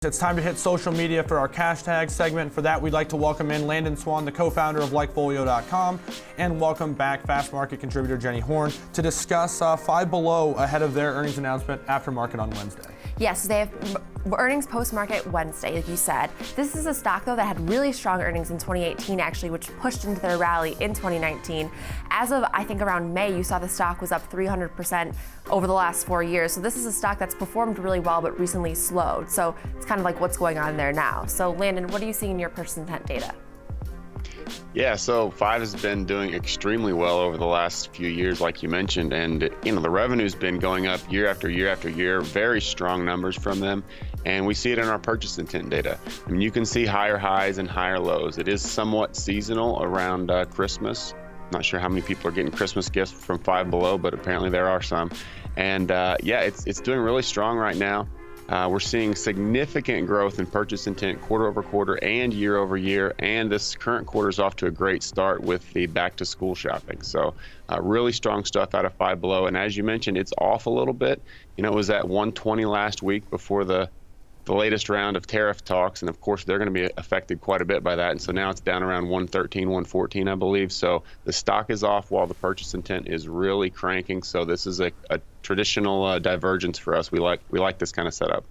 It's time to hit social media for our cash tag segment. For that, we'd like to welcome in Landon Swan, the co-founder of LikeFolio.com, and welcome back Fast Market contributor Jenny Horn to discuss Five Below ahead of their earnings announcement after market on Wednesday. Yes, they have earnings post-market Wednesday, like you said. This is a stock, though, that had really strong earnings in 2018, actually, which pushed into their rally in 2019. As of, I think, around May, you saw the stock was up 300% over the last 4 years. So this is a stock that's performed really well, but recently slowed. So it's kind of like what's going on there now. So Landon, what are you seeing in your purchase intent data? Yeah, so Five has been doing extremely well over the last few years, like you mentioned, and the revenue's been going up year after year after year. Very strong numbers from them, and we see it in our purchase intent data. I mean, you can see higher highs and higher lows. It is somewhat seasonal around Christmas. Not sure how many people are getting Christmas gifts from Five Below, but apparently there are some. And yeah, it's doing really strong right now. We're seeing significant growth in purchase intent quarter over quarter and year over year, and this current quarter is off to a great start with the back to school shopping. So really strong stuff out of Five Below, and as you mentioned, it's off a little bit. You know, it was at 120 last week before the latest round of tariff talks, and of course they're going to be affected quite a bit by that, and so now it's down around 113, 114, I believe. So the stock is off while the purchase intent is really cranking. So this is a traditional divergence for us. We like this kind of setup.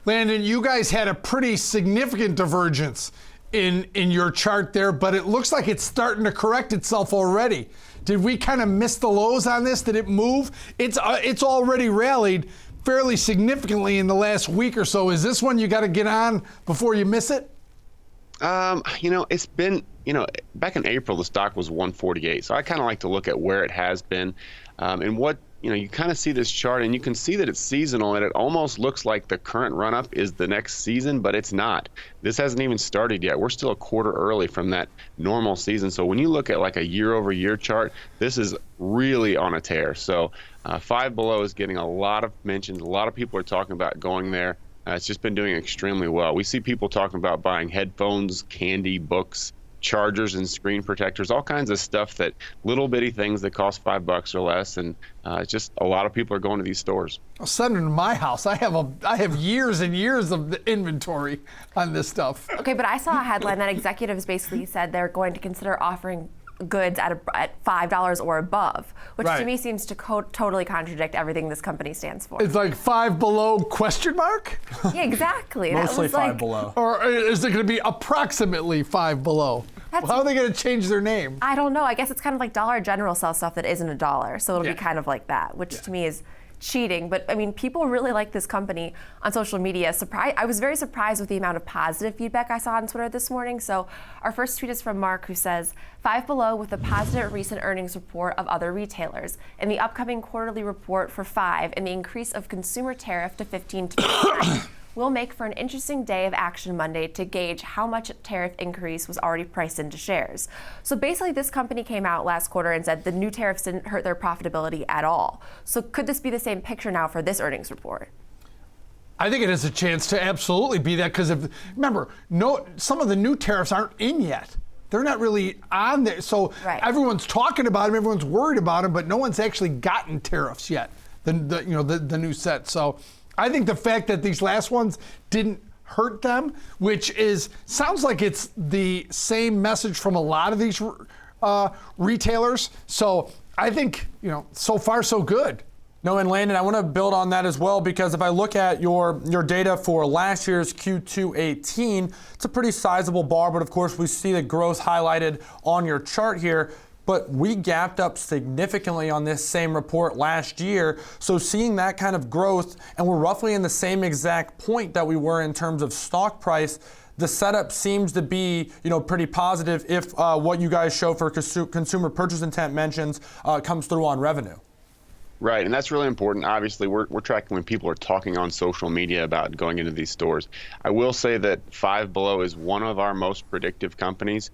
Landon, you guys had a pretty significant divergence in your chart there, but it looks like it's starting to correct itself already. Did we kind of miss the lows on this? Did it move? It's already rallied fairly significantly in the last week or so. Is this one you got to get on before you miss it? It's been, back in April, the stock was 148. So I kind of like to look at where it has been and what, you kind of see this chart and you can see that it's seasonal and it almost looks like the current run up is the next season, but it's not. This hasn't even started yet. We're still a quarter early from that normal season. So when you look at like a year over year chart, this is really on a tear. So Five Below is getting a lot of mentions. A lot of people are talking about going there. It's just been doing extremely well. We see people talking about buying headphones, candy, books, chargers and screen protectors, all kinds of stuff, that little bitty things that cost $5 or less, and it's just a lot of people are going to these stores. I'll send them to my house. I have years and years of the inventory on this stuff. Okay, but I saw a headline that executives basically said they're going to consider offering goods at $5 or above, which Right. to me seems to totally contradict everything this company stands for. It's like Five Below question mark? Yeah, exactly. Mostly that was Five Below. Or is it going to be approximately Five Below? How are they going to change their name? I don't know. I guess it's kind of like Dollar General sells stuff that isn't a dollar, so it'll be kind of like that, which to me is cheating. But I mean, people really like this company on social media. I was very surprised with the amount of positive feedback I saw on Twitter this morning. So our first tweet is from Mark, who says, Five Below with a positive recent earnings report of other retailers. In the upcoming quarterly report for Five and the increase of consumer tariff to 15% will make for an interesting day of action Monday to gauge how much tariff increase was already priced into shares. So basically, this company came out last quarter and said the new tariffs didn't hurt their profitability at all. So could this be the same picture now for this earnings report? I think it has a chance to absolutely be that, because remember, some of the new tariffs aren't in yet. They're not really on there. So Everyone's talking about them, everyone's worried about them, but no one's actually gotten tariffs yet, the new set. So I think the fact that these last ones didn't hurt them, which sounds like it's the same message from a lot of these retailers. So I think, so far so good. No, and Landon, I want to build on that as well, because if I look at your data for last year's Q2 18, it's a pretty sizable bar, but of course we see the growth highlighted on your chart here. But we gapped up significantly on this same report last year. So seeing that kind of growth, and we're roughly in the same exact point that we were in terms of stock price, the setup seems to be, pretty positive if what you guys show for consumer purchase intent mentions comes through on revenue. Right, and that's really important. Obviously, we're tracking when people are talking on social media about going into these stores. I will say that Five Below is one of our most predictive companies.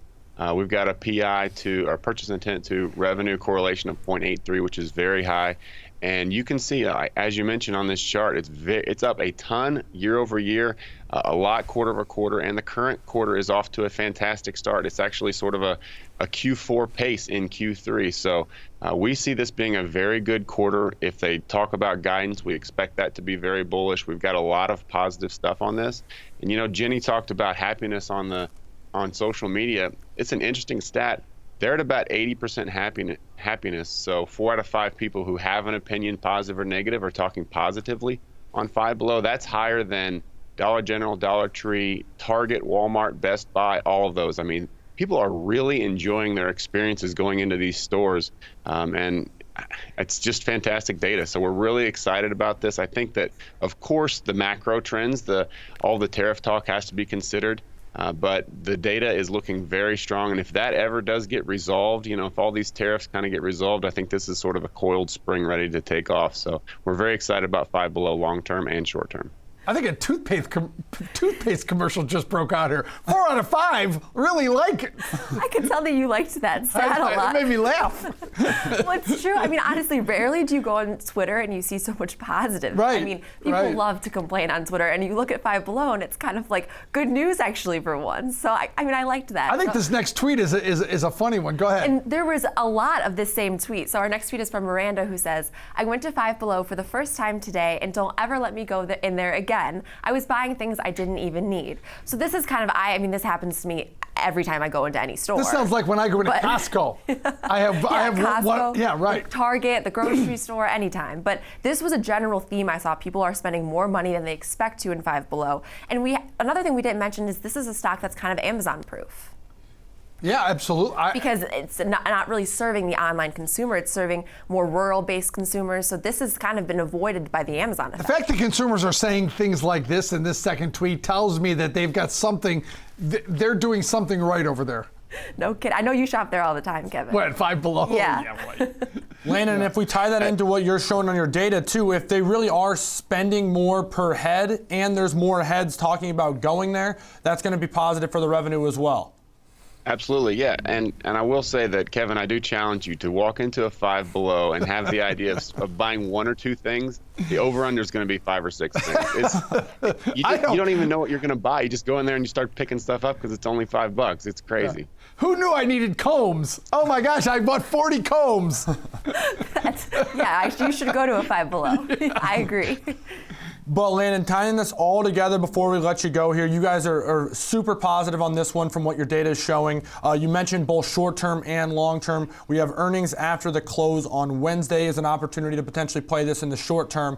We've got a PI to our purchase intent to revenue correlation of 0.83, which is very high. And you can see, as you mentioned on this chart, it's up a ton year over year, a lot quarter over quarter, and the current quarter is off to a fantastic start. It's actually sort of a Q4 pace in Q3. So we see this being a very good quarter. If they talk about guidance, we expect that to be very bullish. We've got a lot of positive stuff on this. And Jenny talked about happiness on social media. It's an interesting stat. They're at about 80% happiness. So 4 out of 5 people who have an opinion, positive or negative, are talking positively on Five Below. That's higher than Dollar General, Dollar Tree, Target, Walmart, Best Buy, all of those. I mean, people are really enjoying their experiences going into these stores, and it's just fantastic data. So we're really excited about this. I think that, of course, the macro trends, all the tariff talk has to be considered, but the data is looking very strong. And if that ever does get resolved, if all these tariffs kind of get resolved, I think this is sort of a coiled spring ready to take off. So we're very excited about Five Below long term and short term. I think a toothpaste commercial just broke out here. 4 out of 5 really like it. I could tell that you liked that stat a lot. It made me laugh. Well, it's true. I mean, honestly, rarely do you go on Twitter and you see so much positive. Right. I mean, people love to complain on Twitter, and you look at Five Below, and it's kind of like good news actually for once. So I mean, I liked that. I think this next tweet is a funny one. Go ahead. And there was a lot of this same tweet. So our next tweet is from Miranda, who says, "I went to Five Below for the first time today, and don't ever let me go in there again. I was buying things I didn't even need." So this is kind of, I mean, this happens to me every time I go into any store. This sounds like when I go into Costco. I have Costco, one. Yeah, right. Target, the grocery store, anytime. But this was a general theme I saw. People are spending more money than they expect to in Five Below. And another thing we didn't mention is this is a stock that's kind of Amazon proof. Yeah, absolutely. Because it's not really serving the online consumer, it's serving more rural-based consumers. So this has kind of been avoided by the Amazon effect. The fact that consumers are saying things like this in this second tweet tells me that they've got something, they're doing something right over there. No kidding. I know you shop there all the time, Kevin. What, Five Below? Yeah. Right. Landon, if we tie that into what you're showing on your data too, if they really are spending more per head and there's more heads talking about going there, that's going to be positive for the revenue as well. Absolutely, yeah. And I will say that, Kevin, I do challenge you to walk into a Five Below and have the idea of buying 1 or 2 things. The over-under is going to be 5 or 6 things. You don't even know what you're going to buy. You just go in there and you start picking stuff up because it's only $5. It's crazy. Yeah. Who knew I needed combs? Oh my gosh, I bought 40 combs. You should go to a Five Below. I agree. But Landon, tying this all together before we let you go here, you guys are super positive on this one from what your data is showing. You mentioned both short-term and long-term. We have earnings after the close on Wednesday as an opportunity to potentially play this in the short term.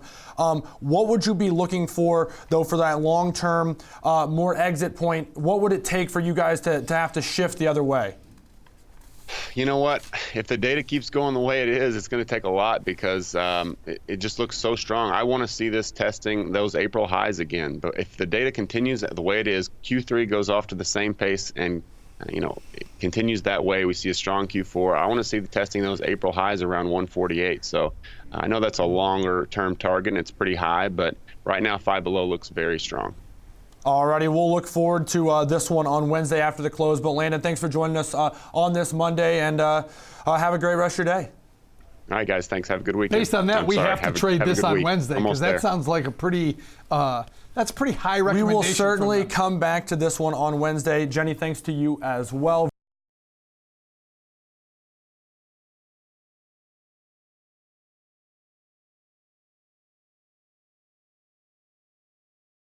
What would you be looking for, though, for that long-term, more exit point? What would it take for you guys to have to shift the other way? You know what? If the data keeps going the way it is, it's going to take a lot because it just looks so strong. I want to see this testing those April highs again. But if the data continues the way it is, Q3 goes off to the same pace and it continues that way, we see a strong Q4. I want to see the testing those April highs around 148. So I know that's a longer term target and it's pretty high, but right now Five Below looks very strong. Alrighty, we'll look forward to this one on Wednesday after the close. But Landon, thanks for joining us on this Monday, and have a great rest of your day. All right, guys, thanks. Have a good weekend. Based on that, we have to trade this on Wednesday because that sounds like a pretty that's a pretty high recommendation. We will certainly come back to this one on Wednesday. Jenny, thanks to you as well.